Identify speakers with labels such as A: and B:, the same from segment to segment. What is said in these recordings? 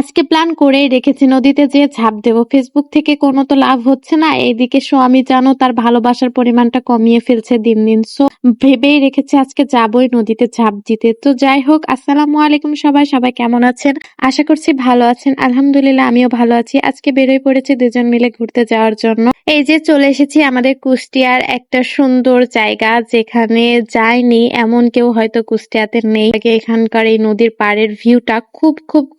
A: আজকে প্ল্যান করেই রেখেছি নদীতে যেয়ে ঝাঁপ দেবো। ফেসবুক থেকে কোনো তো লাভ হচ্ছে না, এইদিকে স্বামী জানো তার ভালোবাসার পরিমাণটা কমিয়ে ফেলছে দিন দিন। সো ভেবেই রেখেছি আজকে যাবোই নদীতে ঝাঁপ দিতে। তো যাই হোক, আসসালামু আলাইকুম সবাই কেমন আছেন? আশা করছি ভালো আছেন। আলহামদুলিল্লাহ আমিও ভালো আছি। আজকে বেরোয় পড়েছি দুজন মিলে ঘুরতে যাওয়ার জন্য। এই যে চলে এসেছি আমাদের কুষ্টিয়ার একটা সুন্দর জায়গা, যেখানে যায়নি এমন কেউ হয়তো কুষ্টিয়াতে নেই। এখানকার এই নদীর পাড়ের ভিউটা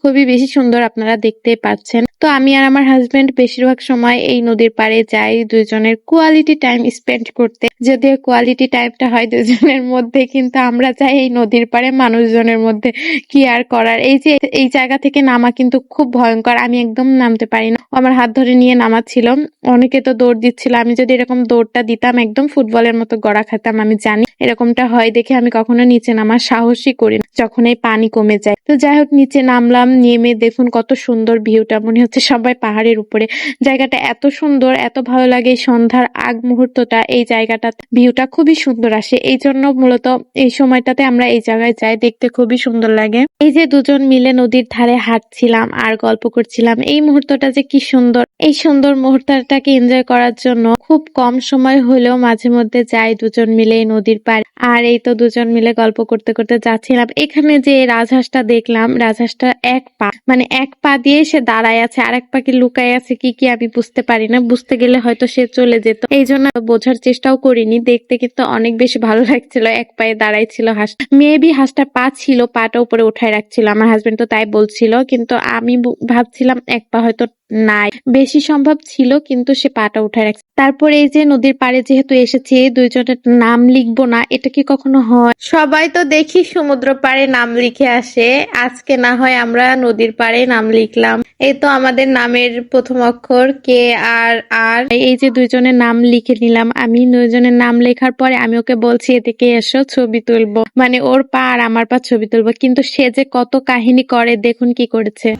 A: খুবই বেশি সুন্দর, আপনারা দেখতেই পাচ্ছেন। তো আমি আর আমার হাজবেন্ড বেশিরভাগ সময় এই নদীর পাড়ে যাই দুইজনের কোয়ালিটি টাইম স্পেন্ড করতে। যদিও কোয়ালিটি টাইমটা হয় দুজনের মধ্যে, কিন্তু আমরা যাই এই নদীর পাড়ে মানুষজনের মধ্যে। কি আর করার। এই যে এই জায়গা থেকে নামা কিন্তু খুব ভয়ঙ্কর, আমি একদম নামতে পারি না। আমার হাত ধরে নিয়ে নামাচ্ছিল, অনেকে তো দৌড় দিচ্ছিল। আমি যদি এরকম দৌড়টা দিতাম একদম ফুটবলের মতো গড়া খেতাম। আমি জানি এরকমটা হয় দেখে আমি কখনো নিচে নামার সাহসই করি না যখন এই পানি কমে যায়। তো যাই হোক, নিচে নামলাম, নেমে দেখুন কত সুন্দর ভিউটা, মনে হচ্ছে সবাই পাহাড়ের উপরে। জায়গাটা এত সুন্দর, এত ভালো লাগে। এই সন্ধ্যার আগ মুহূর্তটা এই জায়গাটা ভিউটা খুবই সুন্দর আসে, এই জন্য মূলত এই সময়টাতে আমরা এই জায়গায় যাই, দেখতে খুবই সুন্দর লাগে। এই যে দুজন মিলে নদীর ধারে হাঁটছিলাম আর গল্প করছিলাম, এই মুহূর্তটা যে কি সুন্দর। এই সুন্দর মুহূর্তটাকে এনজয় করার জন্য খুব কম সময় হলেও মাঝে মধ্যে যাই দুজন মিলে এই নদীর পাড়ে। আর এই তো দুজন মিলে গল্প করতে করতে যাচ্ছিলাম। এখানে যে রাজহাঁসটা দেখলাম, রাজহাঁসটা এক পা দিয়ে সে দাঁড়ায় আছে, আর এক পা কি লুকায় আছে কি আমি বুঝতে পারি না। বুঝতে গেলে হয়তো সে চলে যেত, এই জন্য বোঝার চেষ্টাও করিনি। দেখতে কিন্তু অনেক বেশি ভালো লাগছিল, এক পায়ে দাঁড়াই ছিল হাঁস। মেবি হাঁসটা পা ছিল, পাটা উপরে উঠায় রাখছিল। আমার হাজবেন্ড তো তাই বলছিল, কিন্তু আমি ভাবছিলাম এক পা হয়তো নাই, বেশি সম্ভব ছিল, কিন্তু সে পাটা উঠায় রাখছে। তারপরে এই যে নদীর পাড়ে যেহেতু এসেছি, দুইজনের নাম লিখবো না, এটা কি কখনো হয়? সবাই তো দেখি সমুদ্র পাড়ে নাম লিখে আসে, আজকে না হয় আমরা নদীর পাড়ে নাম লিখলাম। এই তো আমাদের নামের প্রথম অক্ষর কে আর আর। এই যে দুইজনের নাম লিখে নিলাম। আমি দুইজনের নাম লেখার পরে আমি ওকে বলছি এদিকে এসো ছবি তুলবো, মানে ওর পা আর আমার পা ছবি তুলবো। কিন্তু সে যে কত কাহিনী করে, দেখুন কি করেছে।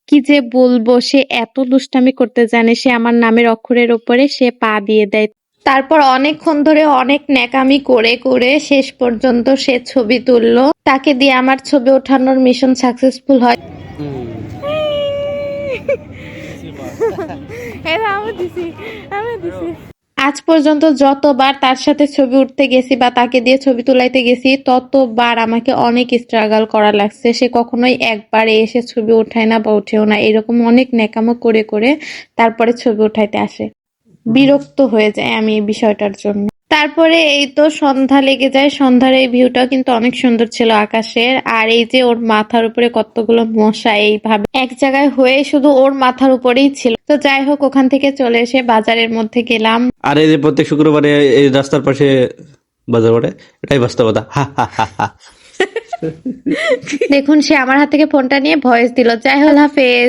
A: কি যে বলবো, সে এত দুষ্টামি করতে জানে। সে আমার নামের অক্ষরের উপরে সে পা দিয়ে দেয়। তারপর অনেকক্ষণ ধরে অনেক ন্যাকামি করে করে শেষ পর্যন্ত সে ছবি তুললো। তাকে দিয়ে আমার ছবি ওঠানোর মিশন সাকসেসফুল হয়। আজ পর্যন্ত যতবার তার সাথে ছবি উঠতে গেছি বা তাকে দিয়ে ছবি তুলাইতে গেছি, ততবার আমাকে অনেক স্ট্রাগল করা লাগছে। সে কখনোই একবারে এসে ছবি উঠায় না বা উঠেও না, এরকম অনেক ন্যাকামো করে করে তারপরে ছবি উঠাইতে আসে। বিরক্ত হয়ে যায় আমি এই বিষয়টার জন্য। তারপরে এই তো সন্ধ্যা লেগে যায়। সন্ধ্যার এই ভিউটাও কিন্তু অনেক সুন্দর ছিল আকাশের। আর এই যে ওর মাথার উপরে কতগুলো মশা এইভাবে এক জায়গায় হয়ে শুধু ওর মাথার উপরেই ছিল। তো যাই হোক, ওখান থেকে চলে এসে বাজারের মধ্যে গেলাম।
B: আর এই যে প্রত্যেক শুক্রবারে এই রাস্তার পাশে বাজার বটে, এটাই বাস্তবতা।
A: দেখুন সে আমার হাত থেকে ফোনটা নিয়ে ভয়েস দিল। যাই হোক, হাফেজ।